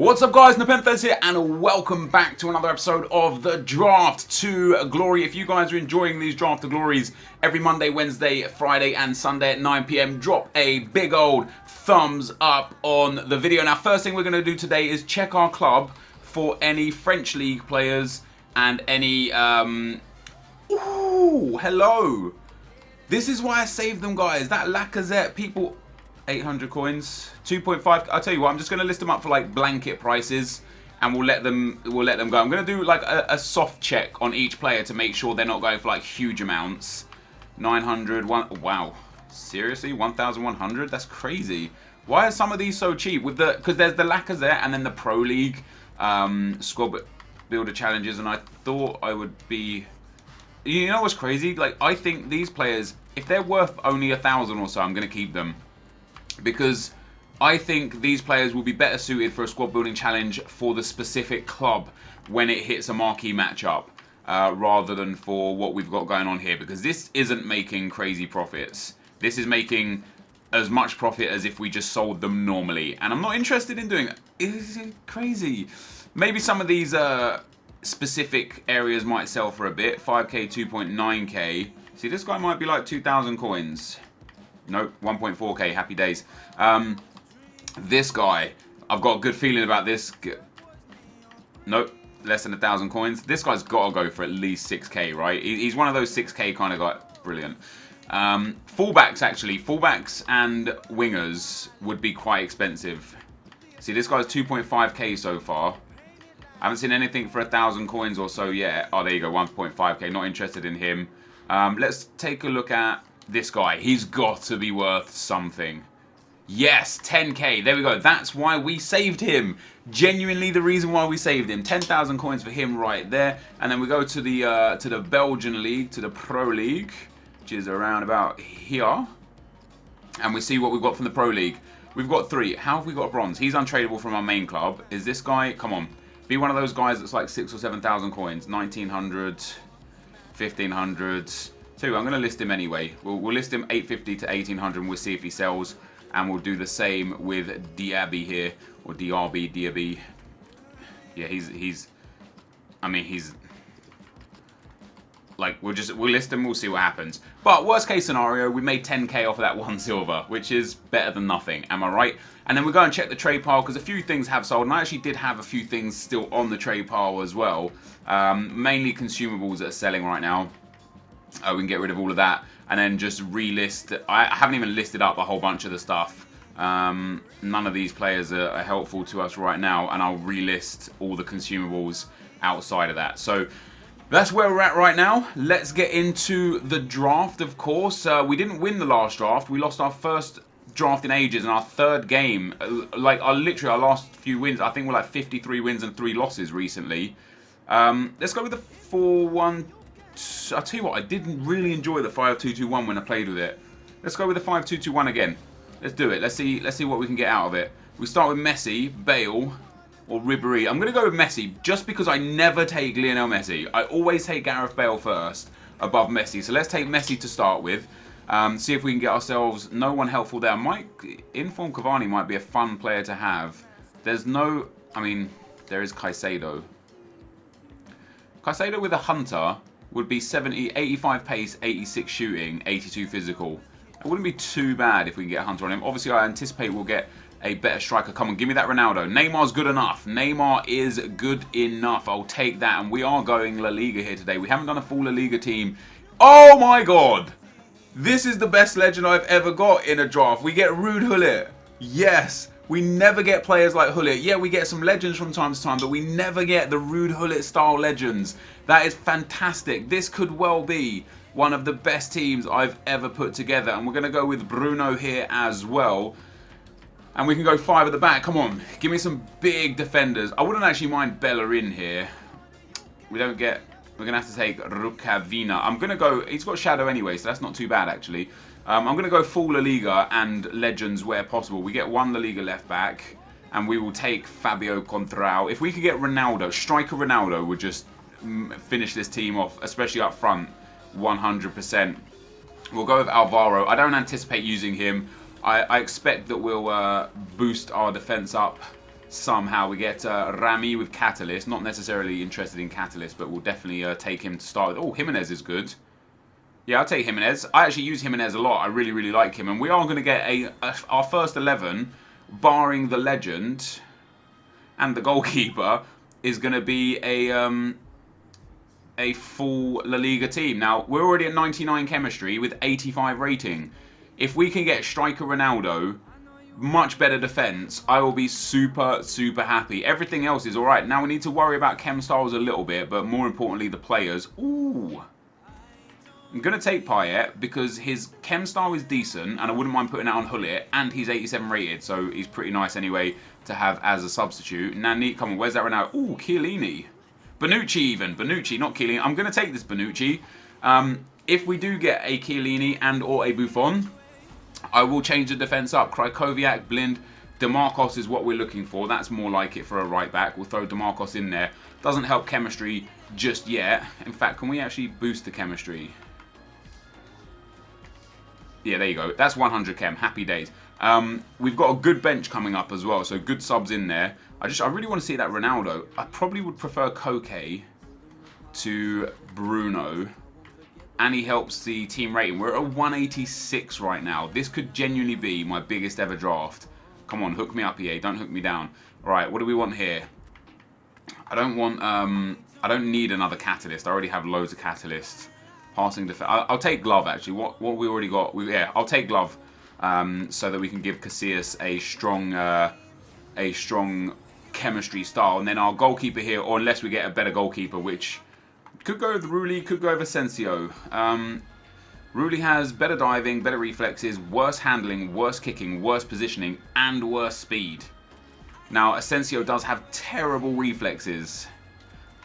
What's up guys, NepentheZ here and welcome back to another episode of the Draft to Glory. If you guys are enjoying these Draft to Glories every Monday, Wednesday, Friday and Sunday at 9 PM, drop a big old thumbs up on the video. Now first thing we're going to do today is check our club for any French League players and any... Ooh, hello! This is why I saved them guys, that Lacazette, people... 800 coins, 2.5. I'll tell you what, I'm just going to list them up for like blanket prices and we'll let them go. I'm going to do like a soft check on each player to make sure they're not going for like huge amounts. 900, wow, seriously, 1,100? That's crazy. Why are some of these so cheap? With the because there's the Lacazette and then the Pro League squad builder challenges, and I thought I would be. You know what's crazy? Like I think these players, if they're worth only 1,000 or so, I'm going to keep them. Because I think these players will be better suited for a squad building challenge for the specific club when it hits a marquee matchup rather than for what we've got going on here, because this isn't making crazy profits. This is making as much profit as if we just sold them normally, and I'm not interested in doing it. It's crazy. Maybe some of these specific areas might sell for a bit. 5k, 2.9k. See, this guy might be like 2,000 coins. Nope, 1.4k, happy days. This guy, I've got a good feeling about this. Nope, less than 1,000 coins. This guy's got to go for at least 6k, right? He's one of those 6k kind of guy. Brilliant. Fullbacks, actually. Fullbacks and wingers would be quite expensive. See, this guy's 2.5k so far. I haven't seen anything for 1,000 coins or so yet. Oh, there you go, 1.5k. Not interested in him. Let's take a look at this guy. He's got to be worth something. Yes, 10k. There we go. That's why we saved him. Genuinely the reason why we saved him. 10,000 coins for him right there. And then we go to the Belgian League, to the Pro League, which is around about here. And we see what we've got from the Pro League. We've got 3. How have we got a bronze? He's untradeable from our main club. Is this guy? Come on. Be one of those guys that's like 6,000 or 7,000 coins. 1,900, 1,500... I'm going to list him anyway. We'll list him 850 to 1,800 and we'll see if he sells. And we'll do the same with Diaby here. Or Diaby. Yeah, he's... I mean, he's... Like, we'll list him, we'll see what happens. But worst case scenario, we made 10k off of that 1 silver, which is better than nothing. Am I right? And then we go and check the trade pile, because a few things have sold. And I actually did have a few things still on the trade pile as well. Mainly consumables that are selling right now. We can get rid of all of that and then just relist. I haven't even listed up a whole bunch of the stuff. None of these players are helpful to us right now, and I'll relist all the consumables outside of that. So that's where we're at right now. Let's get into the draft, of course. We didn't win the last draft. We lost our first draft in ages, and our third game, like literally our last few wins, I think we're like 53 wins and 3 losses recently. Let's go with the 4-1. I'll tell you what, I didn't really enjoy the 5-2-2-1 when I played with it. Let's go with the 5-2-2-1 again. Let's do it. Let's see what we can get out of it. We start with Messi, Bale, or Ribéry. I'm going to go with Messi just because I never take Lionel Messi. I always take Gareth Bale first above Messi. So let's take Messi to start with. See if we can get ourselves no one helpful there. Inform Cavani might be a fun player to have. There's no... I mean, there is Caicedo. Caicedo with a Hunter would be 85 pace, 86 shooting, 82 physical. It wouldn't be too bad if we can get a Hunter on him. Obviously, I anticipate we'll get a better striker. Come on, give me that Ronaldo. Neymar's good enough. Neymar is good enough. I'll take that. And we are going La Liga here today. We haven't done a full La Liga team. Oh my God. This is the best legend I've ever got in a draft. We get Ruud Gullit. Yes. We never get players like Gullit. Yeah, we get some legends from time to time, but we never get the Ruud Gullit style legends. That is fantastic. This could well be one of the best teams I've ever put together. And we're going to go with Bruno here as well. And we can go 5 at the back. Come on, give me some big defenders. I wouldn't actually mind Bellerin here. We're going to have to take Rukavina. I'm going to go... He's got Shadow anyway, so that's not too bad, actually. I'm going to go full La Liga and Legends where possible. We get 1 La Liga left back, and we will take Fabio Contrao. If we could get Ronaldo, striker Ronaldo would just finish this team off, especially up front, 100%. We'll go with Alvaro. I don't anticipate using him. I expect that we'll boost our defence up somehow. We get Rami with Catalyst. Not necessarily interested in Catalyst, but we'll definitely take him to start with. Oh, Jimenez is good. Yeah, I'll take Jimenez. I actually use Jimenez a lot. I really, really like him. And we are going to get our first 11, barring the legend and the goalkeeper, is going to be a full La Liga team. Now, we're already at 99 chemistry with 85 rating. If we can get striker Ronaldo, much better defense, I will be super, super happy. Everything else is alright. Now we need to worry about chem styles a little bit, but more importantly, the players. Ooh. I'm going to take Payet because his chem style is decent, and I wouldn't mind putting it on Hullet, and he's 87 rated, so he's pretty nice anyway to have as a substitute. Nani, come on, where's that Ronaldo? Ooh, Chiellini. Bonucci even. Bonucci, not Chiellini. I'm going to take this Bonucci. If we do get a Chiellini and or a Buffon, I will change the defence up. Krykowiak, Blind, DeMarcos is what we're looking for. That's more like it for a right back. We'll throw DeMarcos in there. Doesn't help chemistry just yet. In fact, can we actually boost the chemistry? Yeah, there you go. That's 100 chem. Happy days. We've got a good bench coming up as well, so good subs in there. I really want to see that Ronaldo. I probably would prefer Koke to Bruno, and he helps the team rating. We're at 186 right now. This could genuinely be my biggest ever draft. Come on, hook me up, EA. Don't hook me down. All right, what do we want here? I don't want. I don't need another catalyst. I already have loads of catalysts. Passing defense. I'll take glove actually. What we already got? Yeah, I'll take glove. So that we can give Casillas a strong chemistry style, and then our goalkeeper here, or unless we get a better goalkeeper, which could go with Rulli, could go with Asensio. Rulli has better diving, better reflexes, worse handling, worse kicking, worse positioning, and worse speed. Now Asensio does have terrible reflexes.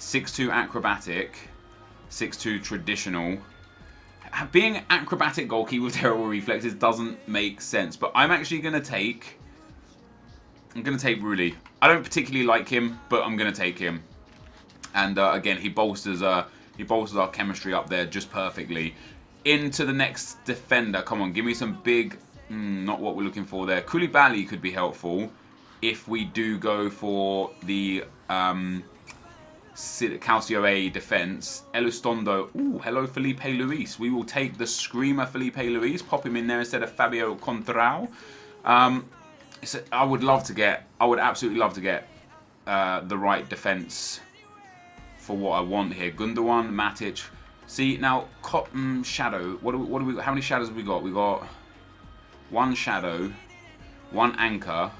6'2 acrobatic, 6'2 traditional. Being acrobatic goalkeeper with terrible reflexes doesn't make sense, but I'm actually going to take... I'm going to take Rulli. I don't particularly like him, but I'm going to take him. And again, he bolsters our chemistry up there just perfectly. Into the next defender. Come on, give me some big... not what we're looking for there. Koulibaly could be helpful if we do go for the... Calcio A defense. Elustondo. Ooh, hello Felipe Luis. We will take the screamer Felipe Luis. Pop him in there instead of Fabio Contrao. I would absolutely love to get the right defense for what I want here. Gundogan, Matic. See now, Shadow. What do we? How many shadows have we got? We got one shadow, one anchor,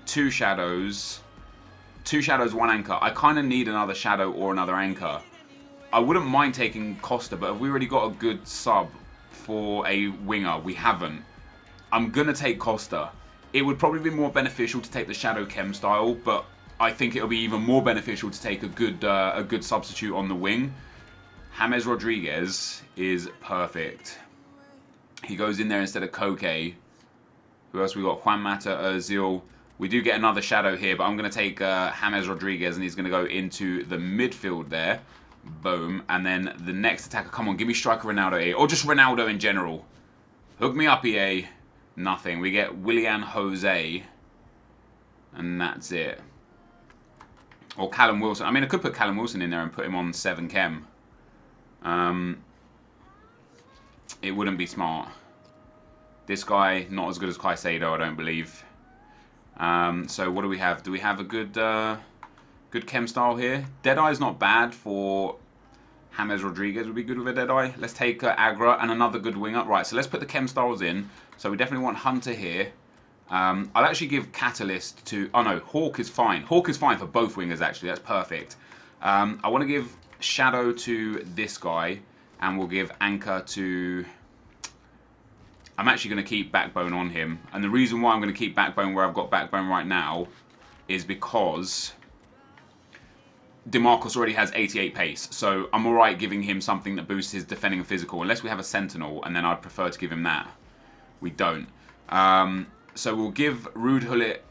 two shadows. 2 shadows, 1 anchor. I kind of need another shadow or another anchor. I wouldn't mind taking Costa, but have we already got a good sub for a winger? We haven't. I'm going to take Costa. It would probably be more beneficial to take the shadow chem style, but I think it'll be even more beneficial to take a good substitute on the wing. James Rodriguez is perfect. He goes in there instead of Koke. Who else we got? Juan Mata, Ozil. We do get another shadow here, but I'm going to take James Rodriguez, and he's going to go into the midfield there. Boom. And then the next attacker. Come on, give me striker Ronaldo here. Or just Ronaldo in general. Hook me up, EA. Nothing. We get Willian Jose. And that's it. Or Callum Wilson. I mean, I could put Callum Wilson in there and put him on 7 chem. It wouldn't be smart. This guy, not as good as Caicedo, I don't believe. So what do we have? Do we have a good chem style here? Deadeye's not bad for James Rodriguez. Would be good with a Deadeye. Let's take Agra and another good winger. Right, so let's put the chem styles in. So we definitely want Hunter here. I'll actually give Catalyst to... Oh no, Hawk is fine. Hawk is fine for both wingers actually. That's perfect. I want to give Shadow to this guy. And we'll give Anchor to... I'm actually going to keep Backbone on him. And the reason why I'm going to keep Backbone where I've got Backbone right now is because DeMarcos already has 88 pace. So I'm alright giving him something that boosts his defending and physical. Unless we have a Sentinel, and then I'd prefer to give him that. We don't. So we'll give Rude Hullet.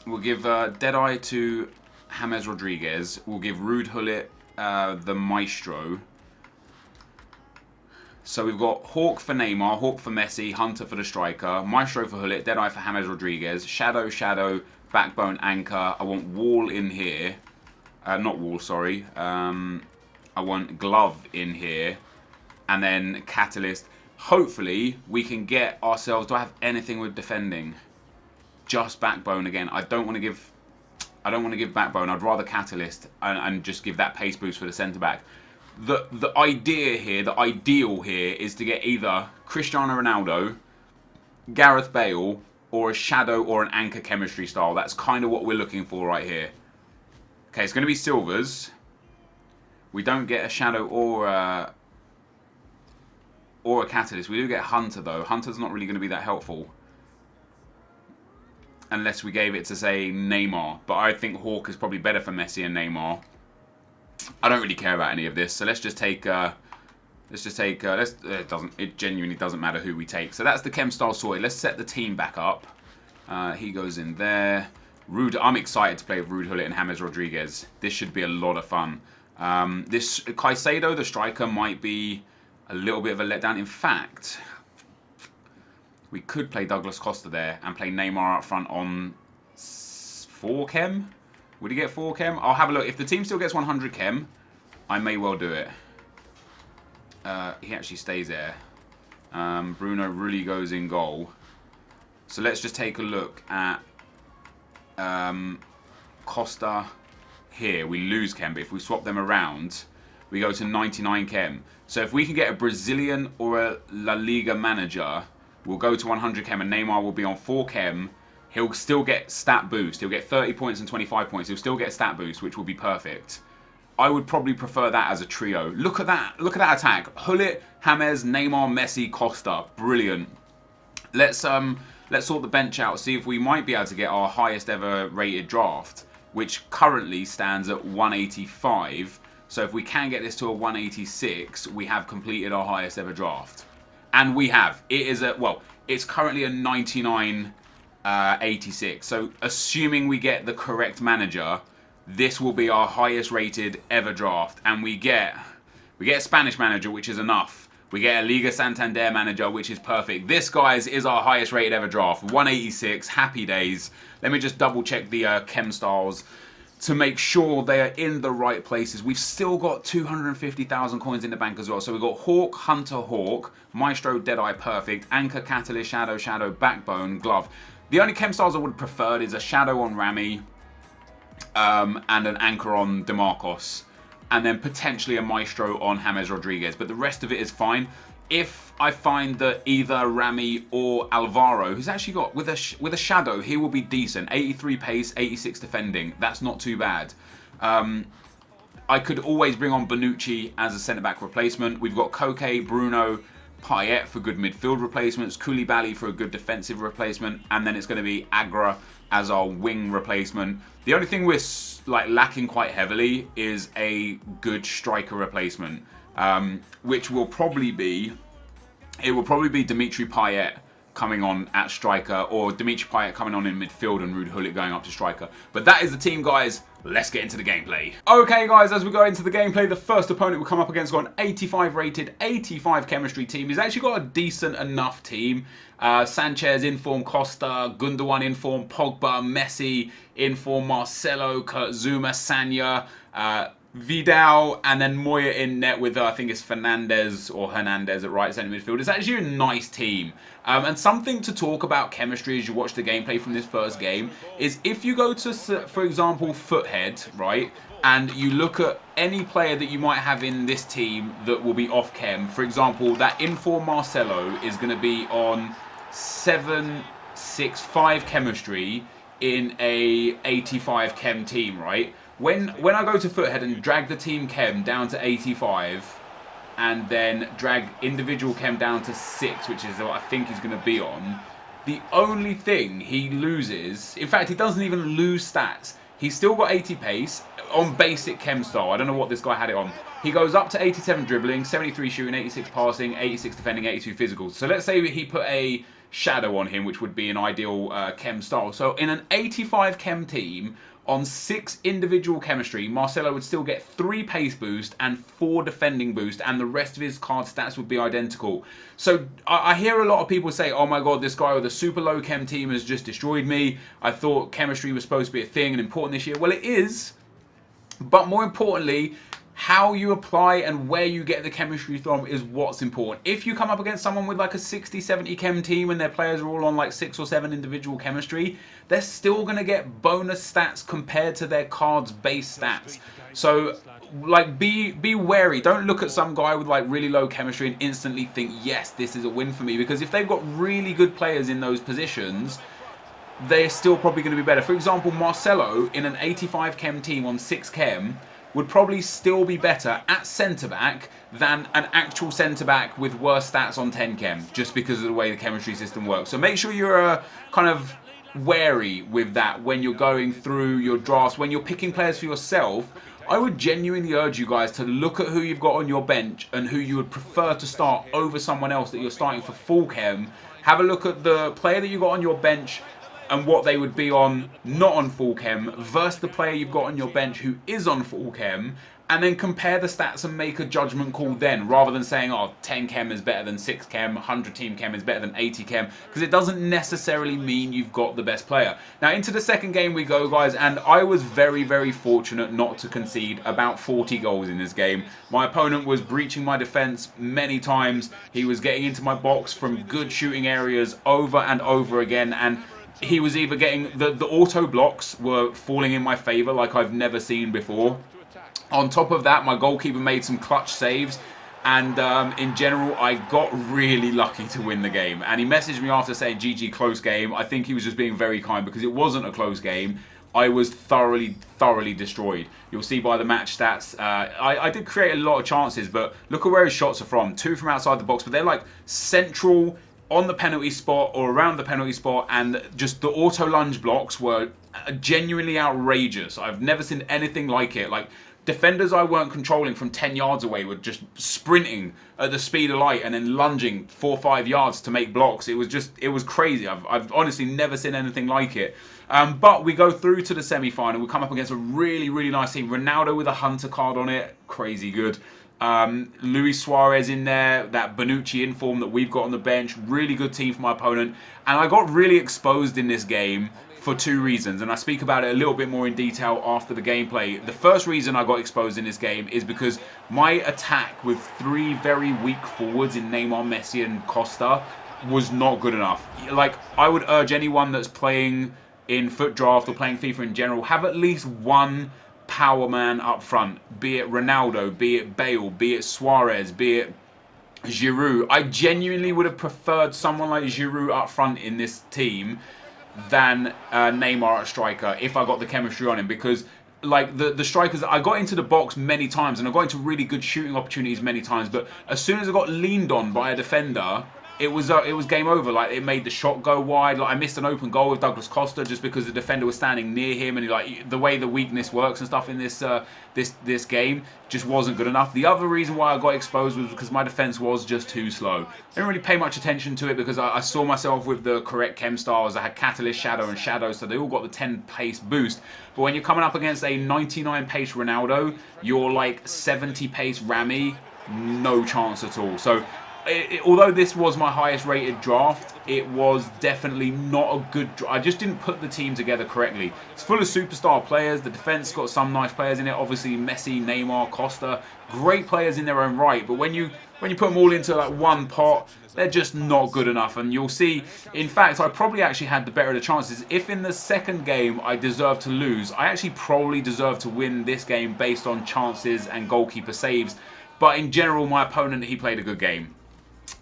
We'll give Deadeye to James Rodriguez. We'll give Rude Hullet the Maestro. So we've got Hawk for Neymar, Hawk for Messi, Hunter for the striker, Maestro for Hullet, Deadeye for James Rodriguez, Shadow, Backbone, Anchor. I want Wall in here. Not Wall, sorry. I want Glove in here. And then Catalyst. Hopefully, we can get ourselves... Do I have anything with defending? Just Backbone again. I don't want to give Backbone. I'd rather Catalyst and just give that pace boost for the centre-back. The idea here, the ideal here, is to get either Cristiano Ronaldo, Gareth Bale, or a Shadow or an Anchor chemistry style. That's kind of what we're looking for right here. Okay, it's going to be Silvers. We don't get a Shadow or a Catalyst. We do get Hunter, though. Hunter's not really going to be that helpful. Unless we gave it to, say, Neymar. But I think Hawk is probably better for Messi and Neymar. I don't really care about any of this, so let's just take. It genuinely doesn't matter who we take. So that's the chem style sorted. Let's set the team back up. He goes in there. I'm excited to play with Rude Hullet and James Rodriguez. This should be a lot of fun. This Caicedo, the striker, might be a little bit of a letdown. In fact, we could play Douglas Costa there and play Neymar up front on 4 chem. Would he get 4 chem? I'll have a look. If the team still gets 100 chem, I may well do it. He actually stays there. Bruno really goes in goal. So let's just take a look at Costa here. We lose chem, but if we swap them around, we go to 99 chem. So if we can get a Brazilian or a La Liga manager, we'll go to 100 chem and Neymar will be on 4 chem. He'll still get stat boost. He'll get 30 points and 25 points. He'll still get stat boost, which will be perfect. I would probably prefer that as a trio. Look at that. Look at that attack. Hullet, James, Neymar, Messi, Costa. Brilliant. Let's sort the bench out. See if we might be able to get our highest ever rated draft, which currently stands at 185. So if we can get this to a 186, we have completed our highest ever draft. And we have. It is it's currently a 99. 86. So assuming we get the correct manager, this will be our highest rated ever draft, and we get a Spanish manager, which is enough. We get a Liga Santander manager, which is perfect. This, guys, is our highest rated ever draft. 186. Happy days. Let me just double check the chem styles to make sure they are in the right places. We've still got 250,000 coins in the bank as well. So we've got Hawk, Hunter, Hawk, Maestro, Deadeye, perfect, Anchor, Catalyst, Shadow, Backbone, Glove. The only chem styles I would have preferred is a Shadow on Rami and an Anchor on DeMarcos. And then potentially a Maestro on James Rodriguez. But the rest of it is fine. If I find that either Rami or Alvaro, who's actually got, with a Shadow, he will be decent. 83 pace, 86 defending. That's not too bad. I could always bring on Bonucci as a centre-back replacement. We've got Koke, Bruno, Payet for good midfield replacements, Koulibaly for a good defensive replacement, and then it's going to be Agra as our wing replacement. The only thing we're lacking quite heavily is a good striker replacement, which will probably be Dimitri Payet coming on at striker, or Dimitri Payet coming on in midfield and Ruud Gullit going up to striker. But that is the team, guys. Let's get into the gameplay. Okay, guys, as we go into the gameplay, the first opponent we come up against got an 85 rated, 85 chemistry team. He's actually got a decent enough team. Sanchez in form, Costa, Gundogan in form, Pogba, Messi in form, Marcelo, Kurt Zuma, Sanya, Vidal, and then Moya in net with, I think it's Hernandez at right centre midfield. It's actually a nice team. And something to talk about chemistry as you watch the gameplay from this first game is if you go to, for example, Foothead, right, and you look at any player that you might have in this team that will be off chem. For example, that inform Marcelo is going to be on 7-6-5 chemistry in a 85 chem team, right? When I go to Foothead and drag the team chem down to 85 and then drag individual chem down to 6, which is what I think he's going to be on, the only thing he loses, in fact, he doesn't even lose stats. He's still got 80 pace on basic chem style. I don't know what this guy had it on. He goes up to 87 dribbling, 73 shooting, 86 passing, 86 defending, 82 physical. So let's say he put a shadow on him, which would be an ideal chem style. So in an 85 chem team, on 6 individual chemistry, Marcelo would still get 3 pace boost and 4 defending boost, and the rest of his card stats would be identical. So I hear a lot of people say, oh my god, this guy with a super low chem team has just destroyed me. I thought chemistry was supposed to be a thing and important this year. Well, it is, but more importantly, how you apply and where you get the chemistry from is what's important. If you come up against someone with like a 60-70 chem team and their players are all on like 6 or 7 individual chemistry, they're still going to get bonus stats compared to their card's base stats. So like be wary. Don't look at some guy with like really low chemistry and instantly think, yes, this is a win for me. Because if they've got really good players in those positions, they're still probably going to be better. For example, Marcelo in an 85 chem team on 6 chem would probably still be better at centre-back than an actual centre-back with worse stats on 10 chem, just because of the way the chemistry system works. So make sure you're kind of wary with that when you're going through your drafts. When you're picking players for yourself, I would genuinely urge you guys to look at who you've got on your bench and who you would prefer to start over someone else that you're starting for full chem. Have a look at the player that you got on your bench and what they would be on not on full chem versus the player you've got on your bench who is on full chem, and then compare the stats and make a judgment call then, rather than saying, oh, 10 chem is better than 6 chem, 100 team chem is better than 80 chem, because it doesn't necessarily mean you've got the best player. Now into the second game we go, guys, and I was very, very fortunate not to concede about 40 goals in this game. My opponent was breaching my defense many times. He was getting into my box from good shooting areas over and over again, and he was either getting the auto blocks were falling in my favour like I've never seen before. On top of that, my goalkeeper made some clutch saves, and in general, I got really lucky to win the game. And he messaged me after saying, GG, close game. I think he was just being very kind because it wasn't a close game. I was thoroughly destroyed. You'll see by the match stats. I did create a lot of chances, but look at where his shots are from. 2 from outside the box, but they're like central, on the penalty spot or around the penalty spot, and just the auto lunge blocks were genuinely outrageous. I've never seen anything like it. Like, defenders I weren't controlling from 10 yards away were just sprinting at the speed of light and then lunging 4 or 5 yards to make blocks. It was crazy. I've honestly never seen anything like it. But we go through to the semi-final. We come up against a really, really nice team. Ronaldo with a Hunter card on it. Crazy good. Luis Suarez in there, that Bonucci inform that we've got on the bench, really good team for my opponent, and I got really exposed in this game for 2 reasons, and I speak about it a little bit more in detail after the gameplay. The first reason I got exposed in this game is because my attack with 3 very weak forwards in Neymar, Messi and Costa was not good enough. Like, I would urge anyone that's playing in FUT Draft or playing FIFA in general, have at least one power man up front, be it Ronaldo, be it Bale, be it Suarez, be it Giroud. I genuinely would have preferred someone like Giroud up front in this team than Neymar at striker if I got the chemistry on him, because like the strikers, I got into the box many times and I got into really good shooting opportunities many times, but as soon as I got leaned on by a defender, it was game over. Like, it made the shot go wide. Like, I missed an open goal with Douglas Costa just because the defender was standing near him, and like the way the weakness works and stuff in this game just wasn't good enough. The other reason why I got exposed was because my defense was just too slow. I didn't really pay much attention to it because I saw myself with the correct chem styles. I had Catalyst, Shadow and Shadow, so they all got the 10 pace boost. But when you're coming up against a 99 pace Ronaldo, you're like 70 pace Rami, no chance at all. So although this was my highest rated draft, it was definitely not a good draft. I just didn't put the team together correctly. It's full of superstar players. The defense got some nice players in it. Obviously Messi, Neymar, Costa, great players in their own right. But when you put them all into like one pot, they're just not good enough. And you'll see, in fact, I probably actually had the better of the chances. If in the second game I deserved to lose, I actually probably deserved to win this game based on chances and goalkeeper saves. But in general, my opponent, he played a good game.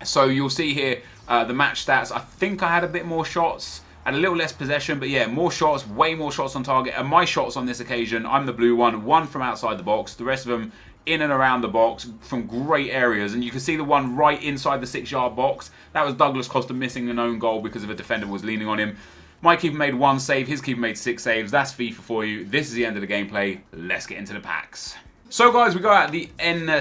So you'll see here the match stats. I think I had a bit more shots and a little less possession, but yeah, more shots, way more shots on target. And my shots on this occasion, I'm the blue one from outside the box, the rest of them in and around the box from great areas. And you can see the one right inside the 6-yard box. That was Douglas Costa missing an own goal because of a defender was leaning on him. My keeper made 1 save, his keeper made 6 saves. That's FIFA for you. This is the end of the gameplay. Let's get into the packs. So guys, we go at the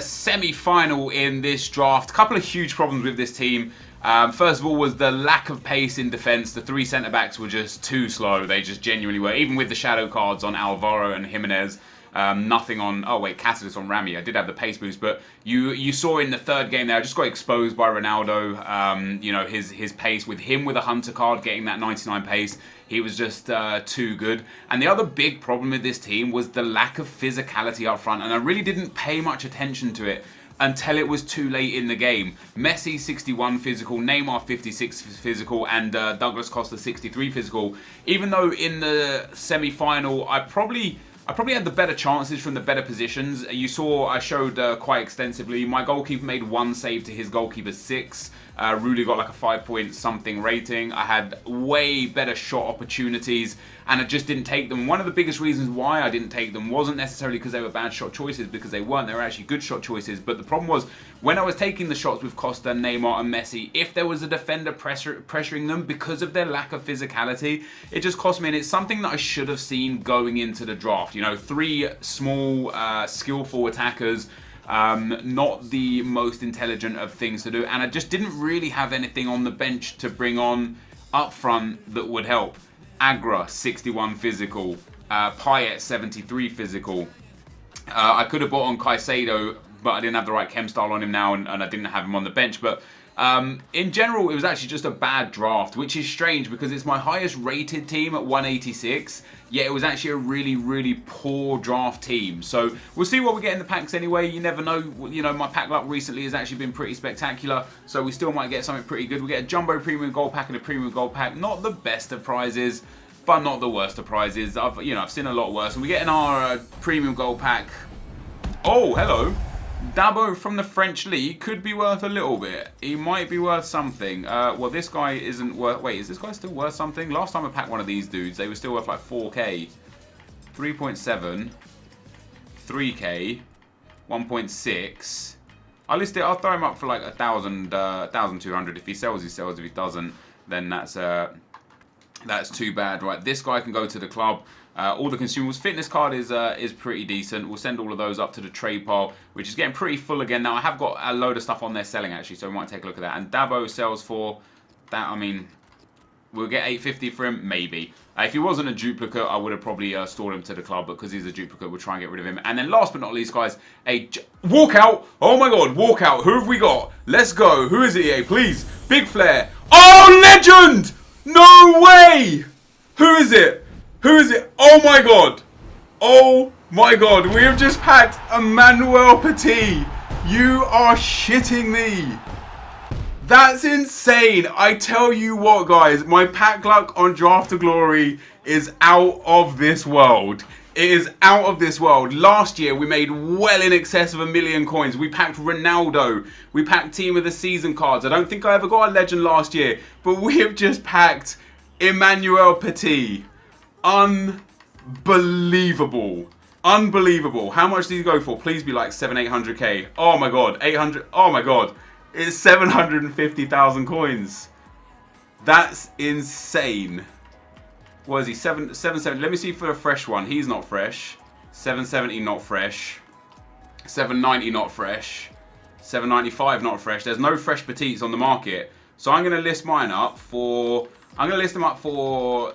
semi-final in this draft. A couple of huge problems with this team. First of all was the lack of pace in defence. The 3 centre-backs were just too slow. They just genuinely were. Even with the shadow cards on Alvaro and Jimenez, nothing on... Oh, wait, Cáceres on Rami. I did have the pace boost, but you saw in the third game there, I just got exposed by Ronaldo. You know, his pace with him with a Hunter card, getting that 99 pace. He was just too good. And the other big problem with this team was the lack of physicality up front, and I really didn't pay much attention to it until it was too late in the game. Messi 61 physical, Neymar 56 physical, and Douglas Costa 63 physical. Even though in the semi-final, I probably had the better chances from the better positions. You saw I showed quite extensively. My goalkeeper made 1 save to his goalkeeper's 6. Rudy got like a 5 something rating. I had way better shot opportunities and I just didn't take them. One of the biggest reasons why I didn't take them wasn't necessarily because they were bad shot choices, because they weren't. They were actually good shot choices. But the problem was when I was taking the shots with Costa, Neymar and Messi, if there was a defender pressuring them because of their lack of physicality, it just cost me. And it's something that I should have seen going into the draft. You know, 3 small, skillful attackers. Not the most intelligent of things to do, and I just didn't really have anything on the bench to bring on up front that would help. Agra 61 physical, Payet 73 physical. I could have bought on Caicedo, but I didn't have the right chem style on him now, and I didn't have him on the bench. But in general, it was actually just a bad draft, which is strange because it's my highest rated team at 186, yet it was actually a really, really poor draft team. So we'll see what we get in the packs anyway. You never know. You know, my pack luck recently has actually been pretty spectacular, so we still might get something pretty good. We get a Jumbo Premium Gold Pack and a Premium Gold Pack. Not the best of prizes, but not the worst of prizes. I've seen a lot worse. And we get in our Premium Gold Pack. Oh, hello. Dabo from the French League could be worth a little bit. He might be worth something. Well, this guy isn't worth... Wait, is this guy still worth something? Last time I packed one of these dudes, they were still worth like 4k. 3.7. 3k. 1.6. I'll throw him up for like 1,200. If he sells, he sells. If he doesn't, then that's too bad. Right, this guy can go to the club. All the consumables. Fitness card is pretty decent. We'll send all of those up to the trade pile, which is getting pretty full again. Now, I have got a load of stuff on there selling, actually, so we might take a look at that. And Dabo sells for that. I mean, we'll get 850 for him, maybe. If he wasn't a duplicate, I would have probably stored him to the club, but because he's a duplicate, we'll try and get rid of him. And then last but not least, guys, a walkout. Oh my god, walkout. Who have we got? Let's go. Who is it, EA? Please. Big Flair. Oh, legend! No way! Who is it? Who is it? Oh my god! Oh my god! We have just packed Emmanuel Petit! You are shitting me! That's insane! I tell you what, guys, my pack luck on Draft to Glory is out of this world. It is out of this world. Last year, we made well in excess of 1 million coins. We packed Ronaldo. We packed Team of the Season cards. I don't think I ever got a legend last year, but we have just packed Emmanuel Petit. Unbelievable. Unbelievable. How much did he go for? Please be like 700-800k. Oh my god. 800. Oh my god. It's 750,000 coins. That's insane. What is he? 770. Let me see for a fresh one. He's not fresh. 770 not fresh. 790 not fresh. 795 not fresh. There's no fresh petites on the market. So I'm going to list mine up for... I'm going to list them up for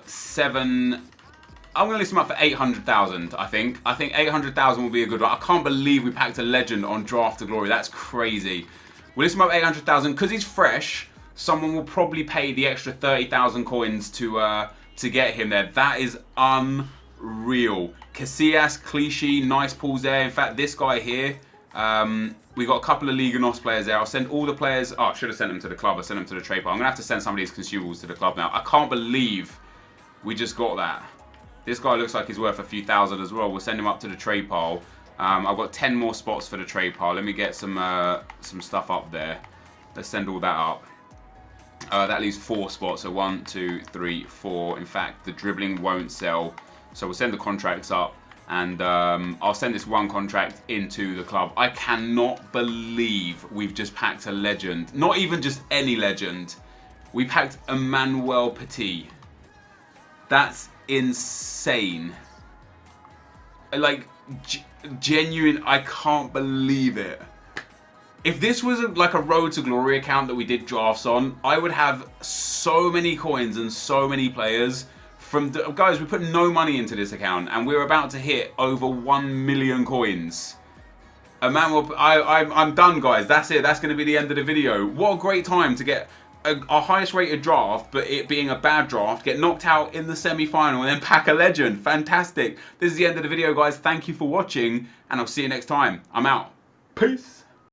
800,000, I think. I think 800,000 will be a good one. I can't believe we packed a legend on Draft to Glory. That's crazy. We'll list him up 800,000. Because he's fresh, someone will probably pay the extra 30,000 coins to get him there. That is unreal. Casillas, Clichy, nice pulls there. In fact, this guy here, we got a couple of Liga NOS players there. I'll send all the players... Oh, I should have sent them to the club. I sent them to the trade pile. I'm going to have to send some of these consumables to the club now. I can't believe we just got that. This guy looks like he's worth a few thousand as well. We'll send him up to the trade pile. I've got 10 more spots for the trade pile. Let me get some stuff up there. Let's send all that up. That leaves 4 spots. So 1, 2, 3, 4. In fact, the dribbling won't sell. So we'll send the contracts up. And I'll send this one contract into the club. I cannot believe we've just packed a legend. Not even just any legend. We packed Emmanuel Petit. That's insane. Like, genuine, I can't believe it. If this was like a Road to Glory account that we did drafts on, I would have so many coins and so many players. Guys, we put no money into this account, and we're about to hit over 1 million coins. I'm done, guys. That's it. That's going to be the end of the video. What a great time to get our highest rated draft, but it being a bad draft, get knocked out in the semi-final, and then pack a legend. Fantastic. This is the end of the video, guys. Thank you for watching, and I'll see you next time. I'm out. Peace.